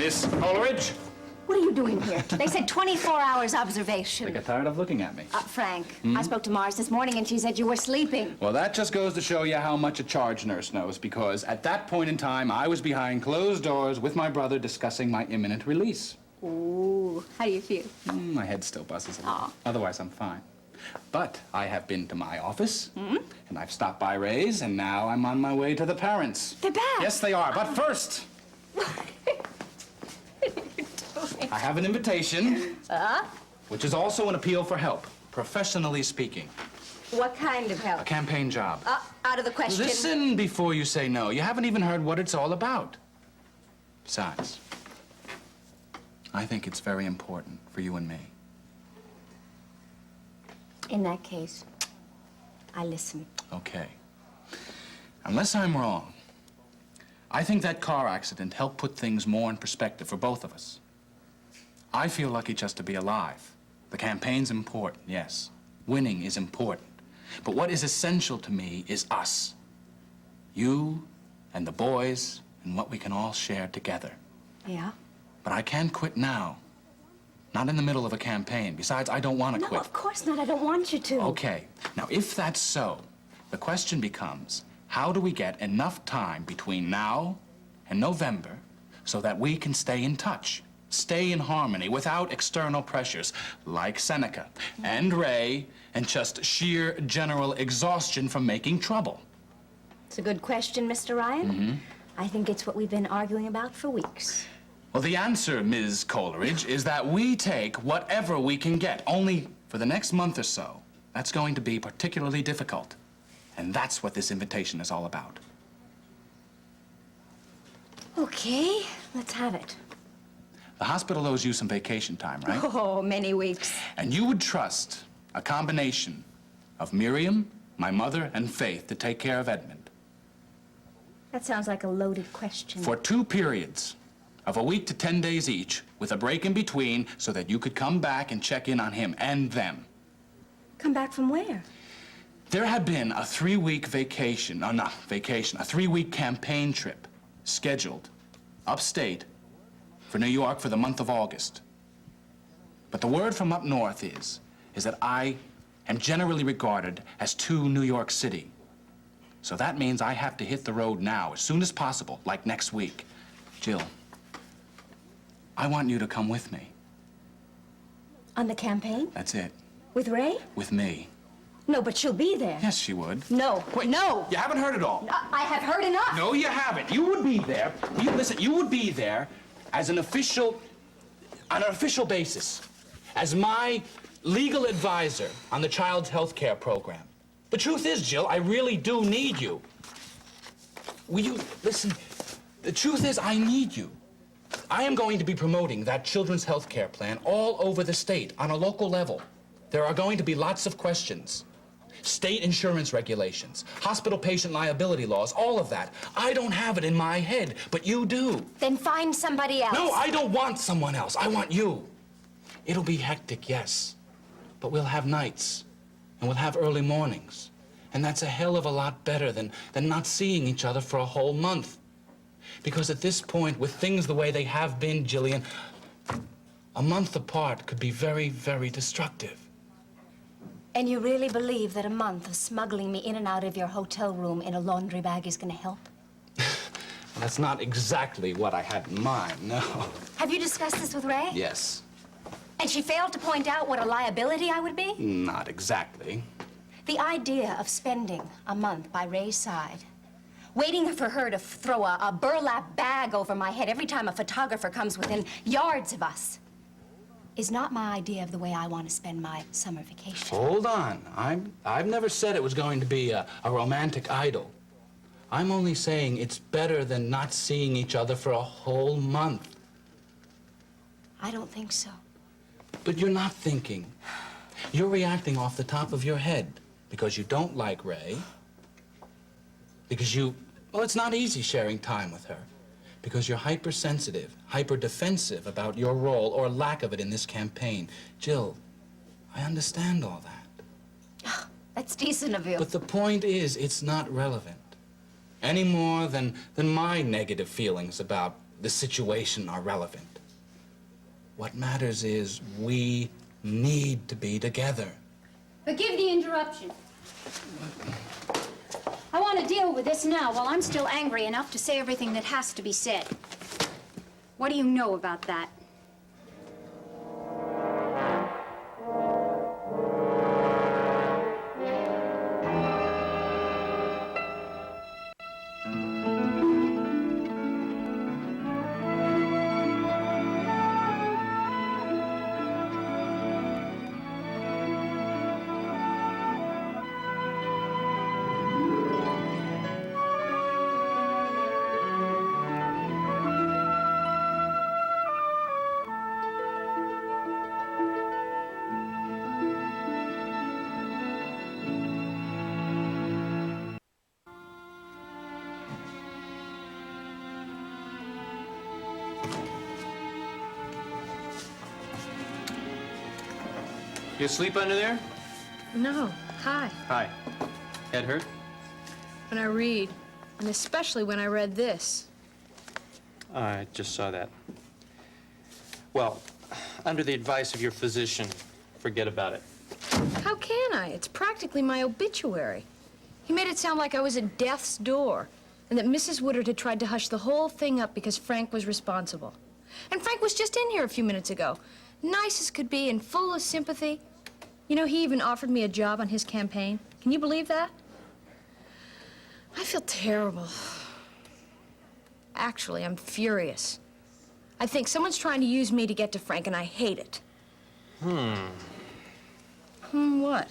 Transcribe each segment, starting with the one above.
Miss Coleridge? What are you doing here? They said 24 hours observation. They get tired of looking at me. Frank, I spoke to Mars this morning and she said you were sleeping. Well, that just goes to show you how much a charge nurse knows, because at that point in time, I was behind closed doors with my brother discussing my imminent release. Ooh, how do you feel? My head still buzzes a little. Aw. Otherwise, I'm fine. But I have been to my office, and I've stopped by Ray's, and now I'm on my way to the parents. They're back. Yes, they are. But first, I have an invitation, which is also an appeal for help, professionally speaking. What kind of A help? campaign job. Out of the question. Listen before you say no. You haven't even heard what it's all about. Besides, I think it's very important for you and me. In that case, I listen. Okay. Unless I'm wrong, I think that car accident helped put things more in perspective for both of us. I feel lucky just to be alive. The campaign's important, yes. Winning is important. But what is essential to me is us. You and the boys and what we can all share together. Yeah? But I can't quit now. Not in the middle of a campaign. Besides, I don't want to No, quit. of course not. I don't want you to. Okay. Now, if that's so, the question becomes, how do we get enough time between now and November so that we can stay in touch, stay in harmony without external pressures like Seneca and Ray and just sheer general exhaustion from making trouble? It's a good question, Mr. Ryan. I think it's what we've been arguing about for weeks. Well, the answer, Ms. Coleridge, is that we take whatever we can get. Only for the next month or so, that's going to be particularly difficult. And that's what this invitation is all about. Okay, let's have it. The hospital owes you some vacation time, right? Oh, many weeks. And you would trust a combination of Miriam, my mother, and Faith to take care of Edmund. That sounds like a loaded question. For 2 periods of a week to 10 days each, with a break in between, so that you could come back and check in on him and them. Come back from where? There had been a 3-week vacation, a 3-week campaign trip scheduled upstate for New York for the month of August. But the word from up north is that I am generally regarded as too New York City. So that means I have to hit the road now, as soon as possible, like next week. Jill, I want you to come with me. On the campaign? That's it. With Ray? With me. No, but she'll be there. Yes, she would. No. Wait, no. You haven't heard it all. I have heard enough. No, you haven't. You would be there. You would be there as on an official basis, as my legal advisor on the child's health care program. The truth is, Jill, I really do need you. Will you listen? The truth is, I need you. I am going to be promoting that children's health care plan all over the state on a local level. There are going to be lots of questions. State insurance regulations, hospital patient liability laws, all of that. I don't have it in my head, but you do. Then find somebody else. No, I don't want someone else. I want you. It'll be hectic, yes, but we'll have nights, and we'll have early mornings. And that's a hell of a lot better than not seeing each other for a whole month. Because at this point, with things the way they have been, Jillian, a month apart could be very, very destructive. And you really believe that a month of smuggling me in and out of your hotel room in a laundry bag is going to help? Well, that's not exactly what I had in mind, no. Have you discussed this with Ray? Yes. And she failed to point out what a liability I would be? Not exactly. The idea of spending a month by Ray's side, waiting for her to throw a burlap bag over my head every time a photographer comes within yards of us, is not my idea of the way I want to spend my summer vacation. Hold on. I've never said it was going to be a romantic idyll. I'm only saying it's better than not seeing each other for a whole month. I don't think so. But you're not thinking. You're reacting off the top of your head because you don't like Ray. Because well, it's not easy sharing time with her. Because you're hypersensitive, hyper-defensive about your role or lack of it in this campaign. Jill, I understand all that. That's decent of you. But the point is, it's not relevant. Any more than my negative feelings about the situation are relevant. What matters is we need to be together. Forgive the interruption. I want to deal with this now while I'm still angry enough to say everything that has to be said. What do you know about that? You asleep under there? No. Hi. Hi. Head hurt? When I read, and especially when I read this. I just saw that. Well, under the advice of your physician, forget about it. How can I? It's practically my obituary. He made it sound like I was at death's door, and that Mrs. Woodard had tried to hush the whole thing up because Frank was responsible. And Frank was just in here a few minutes ago. Nice as could be and full of sympathy. You know, he even offered me a job on his campaign. Can you believe that? I feel terrible. Actually, I'm furious. I think someone's trying to use me to get to Frank, and I hate it. What?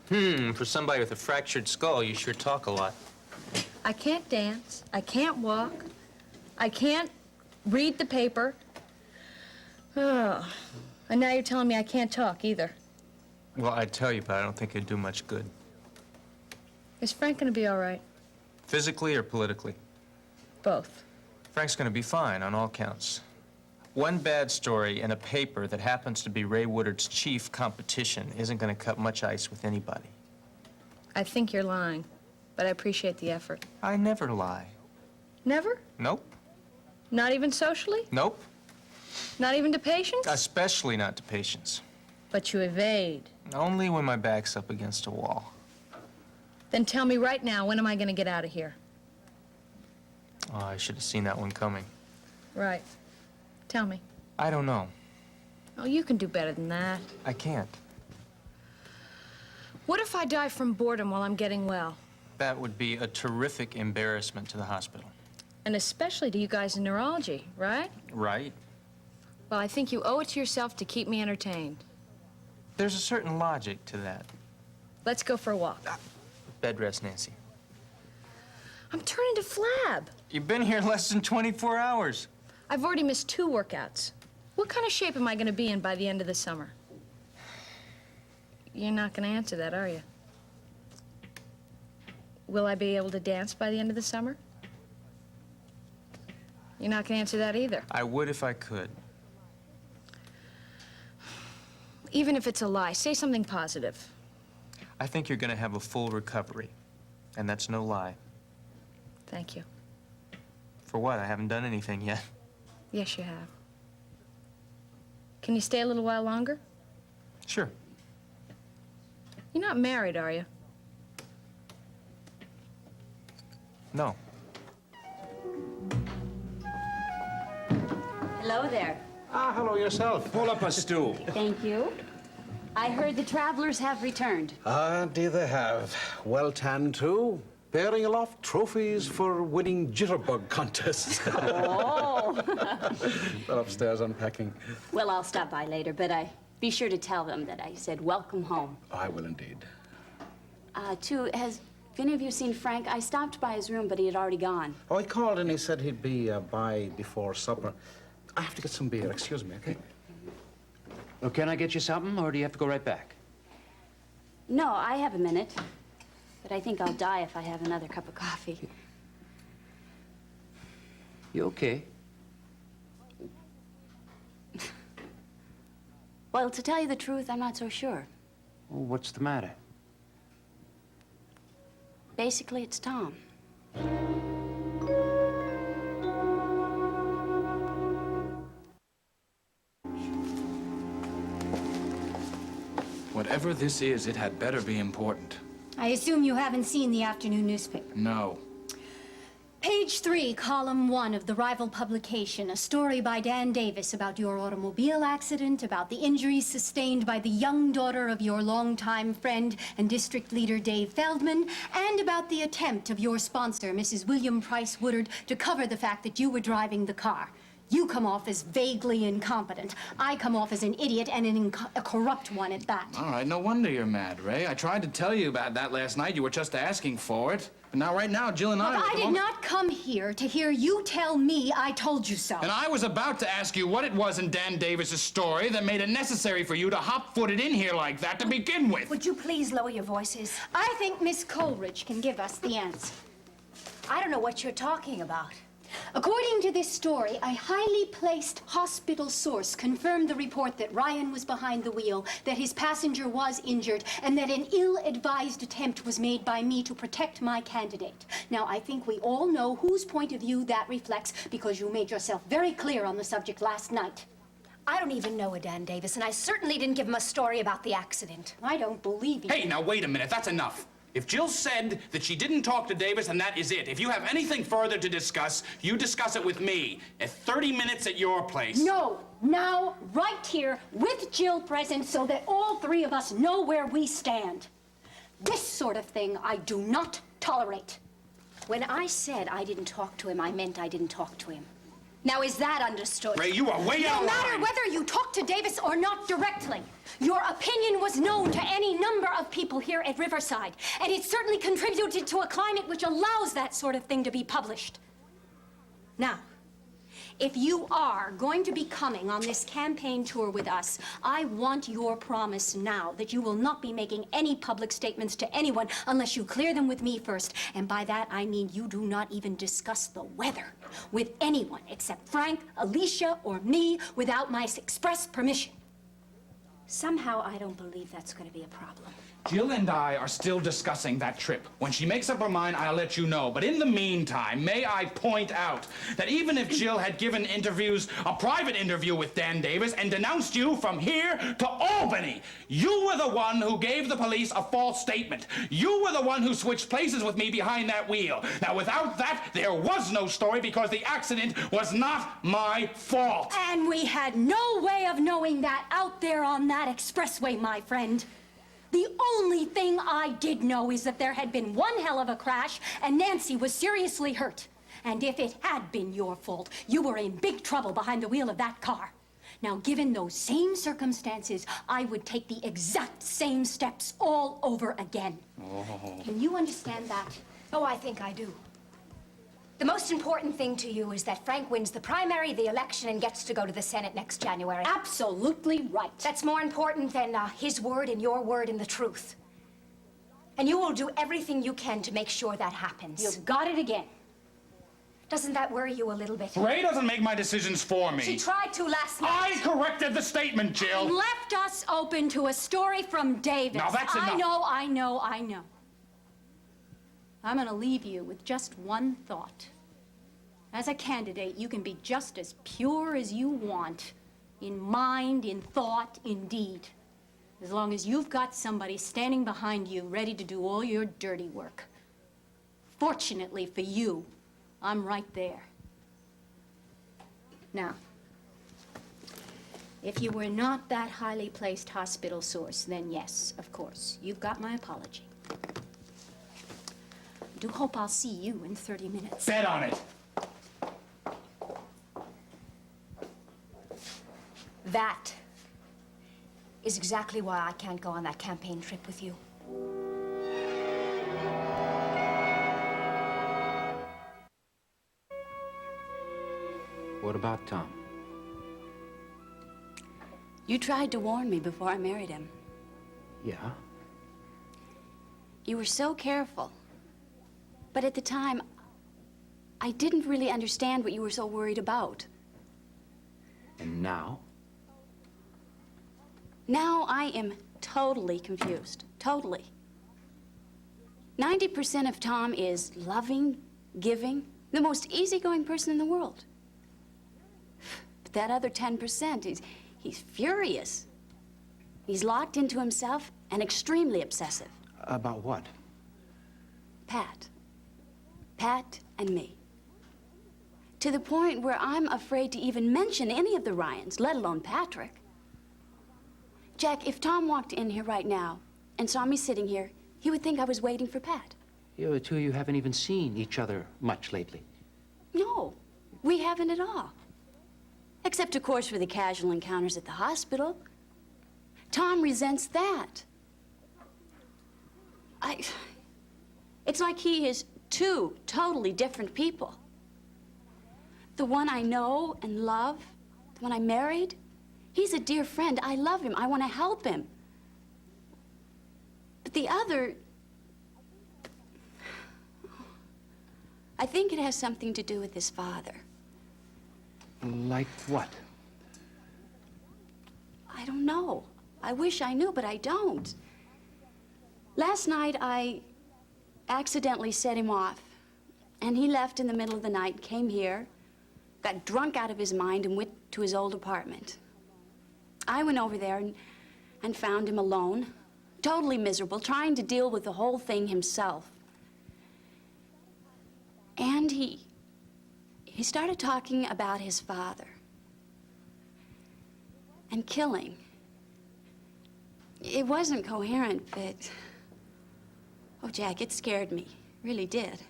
For somebody with a fractured skull, you sure talk a lot. I can't dance. I can't walk. I can't read the paper. Oh. And now you're telling me I can't talk either. Well, I'd tell you, but I don't think it'd do much good. Is Frank gonna be all right? Physically or politically? Both. Frank's gonna be fine on all counts. One bad story in a paper that happens to be Ray Woodard's chief competition isn't gonna cut much ice with anybody. I think you're lying, but I appreciate the effort. I never lie. Never? Nope. Not even socially? Nope. Not even to patients? Especially not to patients. But you evade. Only when my back's up against a wall. Then tell me right now, when am I gonna get out of here? Oh, I should have seen that one coming. Right. Tell me. I don't know. Oh, you can do better than that. I can't. What if I die from boredom while I'm getting well? That would be a terrific embarrassment to the hospital. And especially to you guys in neurology, right? Right? Well, I think you owe it to yourself to keep me entertained. There's a certain logic to that. Let's go for a walk. Bed rest, Nancy. I'm turning to flab. You've been here less than 24 hours. I've already missed 2 workouts. What kind of shape am I going to be in by the end of the summer? You're not going to answer that, are you? Will I be able to dance by the end of the summer? You're not going to answer that either. I would if I could. Even if it's a lie, say something positive. I think you're gonna have a full recovery. And that's no lie. Thank you. For what? I haven't done anything yet. Yes, you have. Can you stay a little while longer? Sure. You're not married, are you? No. Hello there. Ah, hello yourself. Pull up a stool. Thank you. I heard the travelers have returned. Ah, dear, they have. Well tanned, too. Bearing aloft trophies for winning jitterbug contests. Oh. They're upstairs unpacking. Well, I'll stop by later, but be sure to tell them that I said welcome home. I will indeed. Has any of you seen Frank? I stopped by his room, but he had already gone. Oh, he called and he said he'd be by before supper. I have to get some beer. Excuse me, okay? Well, can I get you something, or do you have to go right back? No, I have a minute. But I think I'll die if I have another cup of coffee. You okay? Well, to tell you the truth, I'm not so sure. Oh, what's the matter? Basically, it's Tom. Whatever this is, it had better be important. I assume you haven't seen the afternoon newspaper. No. Page 3, column 1 of the rival publication, a story by Dan Davis about your automobile accident, about the injuries sustained by the young daughter of your longtime friend and district leader Dave Feldman, and about the attempt of your sponsor, Mrs. William Price Woodard, to cover the fact that you were driving the car. You come off as vaguely incompetent. I come off as an idiot and a corrupt one at that. All right, no wonder you're mad, Ray. I tried to tell you about that last night. You were just asking for it. But now, right now, Jill and I... But I did not come here to hear you tell me I told you so. And I was about to ask you what it was in Dan Davis's story that made it necessary for you to hop-footed in here like that to begin with. Would you please lower your voices? I think Miss Coleridge can give us the answer. I don't know what you're talking about. According to this story, a highly placed hospital source confirmed the report that Ryan was behind the wheel, that his passenger was injured, and that an ill-advised attempt was made by me to protect my candidate. Now, I think we all know whose point of view that reflects because you made yourself very clear on the subject last night. I don't even know a Dan Davis, and I certainly didn't give him a story about the accident. I don't believe you. Hey, now, wait a minute. That's enough. If Jill said that she didn't talk to Davis, and that is it. If you have anything further to discuss, you discuss it with me at 30 minutes at your place. No, now, right here, with Jill present, so that all three of us know where we stand. This sort of thing I do not tolerate. When I said I didn't talk to him, I meant I didn't talk to him. Now, is that understood? Ray, you are way out No of matter line. whether you talk to Davis or not directly, your opinion was known to any number of people here at Riverside, and it certainly contributed to a climate which allows that sort of thing to be published. Now, if you are going to be coming on this campaign tour with us, I want your promise now that you will not be making any public statements to anyone unless you clear them with me first. And by that, I mean you do not even discuss the weather with anyone except Frank, Alicia, or me without my express permission. Somehow, I don't believe that's going to be a problem. Jill and I are still discussing that trip. When she makes up her mind, I'll let you know. But in the meantime, may I point out that even if Jill had given interviews, a private interview with Dan Davis, and denounced you from here to Albany, you were the one who gave the police a false statement. You were the one who switched places with me behind that wheel. Now, without that, there was no story because the accident was not my fault. And we had no way of knowing that out there on that expressway, my friend. The only thing I did know is that there had been one hell of a crash and Nancy was seriously hurt. And if it had been your fault, you were in big trouble behind the wheel of that car. Now, given those same circumstances, I would take the exact same steps all over again. Oh. Can you understand that? Oh, I think I do. The most important thing to you is that Frank wins the primary, the election, and gets to go to the Senate next January. Absolutely right. That's more important than his word and your word and the truth. And you will do everything you can to make sure that happens. You've got it again. Doesn't that worry you a little bit? Ray doesn't make my decisions for me. She tried to last night. I corrected the statement, Jill. And left us open to a story from Davis. Now, that's enough. I know. I'm going to leave you with just one thought. As a candidate, you can be just as pure as you want, in mind, in thought, in deed, as long as you've got somebody standing behind you ready to do all your dirty work. Fortunately for you, I'm right there. Now, if you were not that highly placed hospital source, then yes, of course, you've got my apology. I do hope I'll see you in 30 minutes. Bet on it. That is exactly why I can't go on that campaign trip with you. What about Tom? You tried to warn me before I married him. Yeah? You were so careful. But at the time, I didn't really understand what you were so worried about. And now? Now I am totally confused. Totally. 90% of Tom is loving, giving, the most easygoing person in the world. But that other 10%, he's furious. He's locked into himself and extremely obsessive. About what? Pat. Pat and me. To the point where I'm afraid to even mention any of the Ryans, let alone Patrick. Jack, if Tom walked in here right now and saw me sitting here, he would think I was waiting for Pat. You, the two of you haven't even seen each other much lately. No, we haven't at all. Except, of course, for the casual encounters at the hospital. Tom resents that. It's like he is two totally different people. The one I know and love, the one I married, he's a dear friend. I love him. I want to help him. But the other, I think it has something to do with his father. Like what? I don't know. I wish I knew, but I don't. Last night, I accidentally set him off, and he left in the middle of the night, came here, got drunk out of his mind, and went to his old apartment. I went over there and found him alone, totally miserable, trying to deal with the whole thing himself. And he started talking about his father and killing. It wasn't coherent, but... Oh, Jack, it scared me. It really did.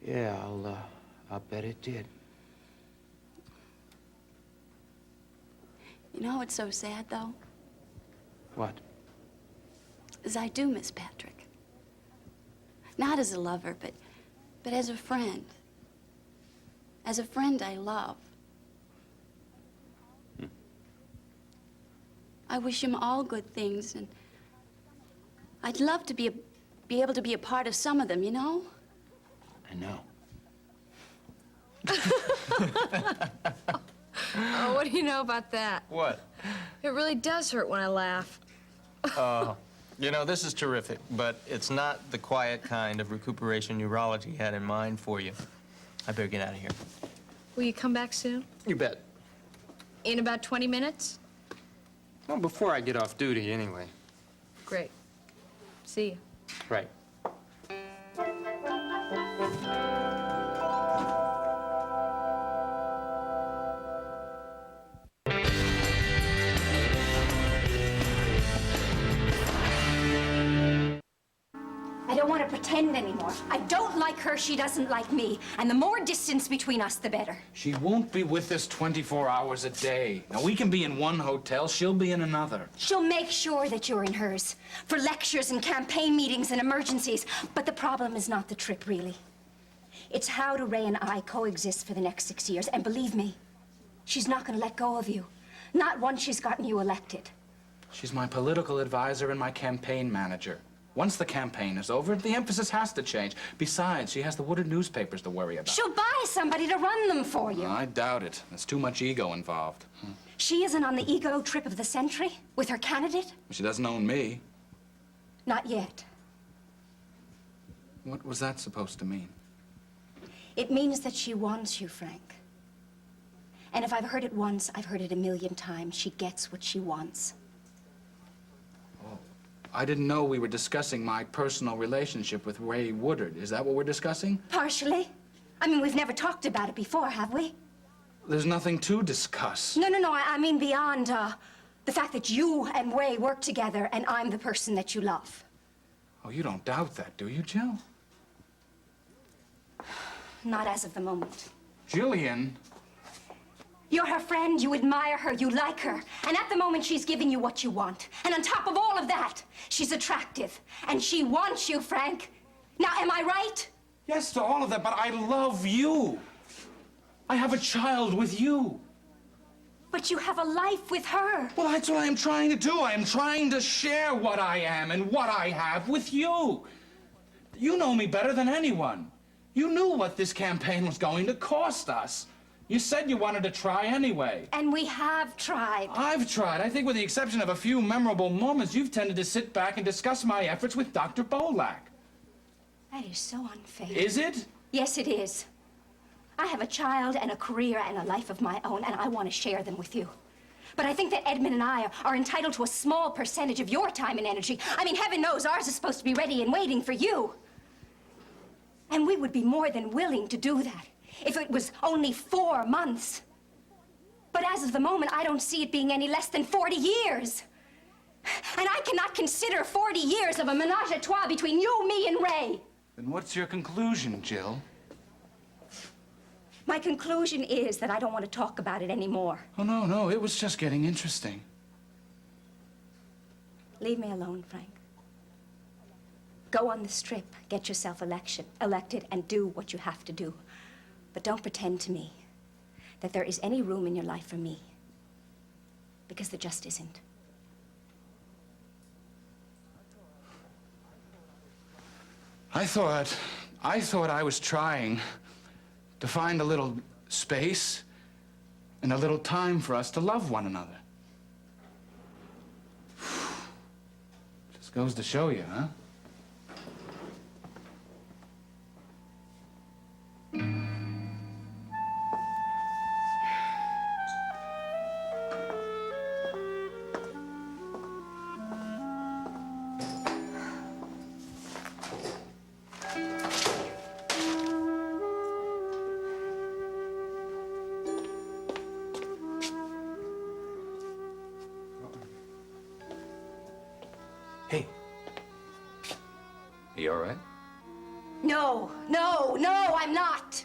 Yeah, I'll bet it did. You know what's so sad, though? What? Is I do miss Patrick. Not as a lover, but as a friend. As a friend I love. I wish him all good things, and I'd love to be able to be a part of some of them, you know? I know. Oh, what do you know about that? What? It really does hurt when I laugh. You know, this is terrific, but it's not the quiet kind of recuperation neurology had in mind for you. I better get out of here. Will you come back soon? You bet. In about 20 minutes? Well, before I get off duty, anyway. Great. See you. Right. I don't want to pretend anymore. I don't like her, she doesn't like me. And the more distance between us, the better. She won't be with us 24 hours a day. Now, we can be in one hotel, she'll be in another. She'll make sure that you're in hers for lectures and campaign meetings and emergencies. But the problem is not the trip, really. It's how do Ray and I coexist for the next 6 years. And believe me, she's not going to let go of you. Not once she's gotten you elected. She's my political advisor and my campaign manager. Once the campaign is over, the emphasis has to change. Besides, she has the Woodard newspapers to worry about. She'll buy somebody to run them for you. I doubt it. There's too much ego involved. She isn't on the ego trip of the century with her candidate? She doesn't own me. Not yet. What was that supposed to mean? It means that she wants you, Frank. And if I've heard it once, I've heard it a million times. She gets what she wants. I didn't know we were discussing my personal relationship with Ray Woodard. Is that what we're discussing? Partially. I mean, we've never talked about it before, have we? There's nothing to discuss. No, I mean beyond, the fact that you and Ray work together and I'm the person that you love. Oh, you don't doubt that, do you, Jill? Not as of the moment. Jillian. You're her friend, you admire her, you like her. And at the moment, she's giving you what you want. And on top of all of that, she's attractive. And she wants you, Frank. Now, am I right? Yes to all of that, but I love you. I have a child with you. But you have a life with her. Well, that's what I am trying to do. I am trying to share what I am and what I have with you. You know me better than anyone. You knew what this campaign was going to cost us. You said you wanted to try anyway. And we have tried. I've tried. I think with the exception of a few memorable moments, you've tended to sit back and discuss my efforts with Dr. Bolak. That is so unfair. Is it? Yes, it is. I have a child and a career and a life of my own, and I want to share them with you. But I think that Edmund and I are entitled to a small percentage of your time and energy. I mean, heaven knows ours is supposed to be ready and waiting for you. And we would be more than willing to do that if it was only 4 months. But as of the moment, I don't see it being any less than 40 years. And I cannot consider 40 years of a menage a trois between you, me, and Ray. Then what's your conclusion, Jill? My conclusion is that I don't want to talk about it anymore. Oh, no, it was just getting interesting. Leave me alone, Frank. Go on the strip, get yourself elected, and do what you have to do. But don't pretend to me that there is any room in your life for me, because there just isn't. I thought I was trying to find a little space and a little time for us to love one another. Just goes to show you, huh? Hey. Are you all right? No, I'm not.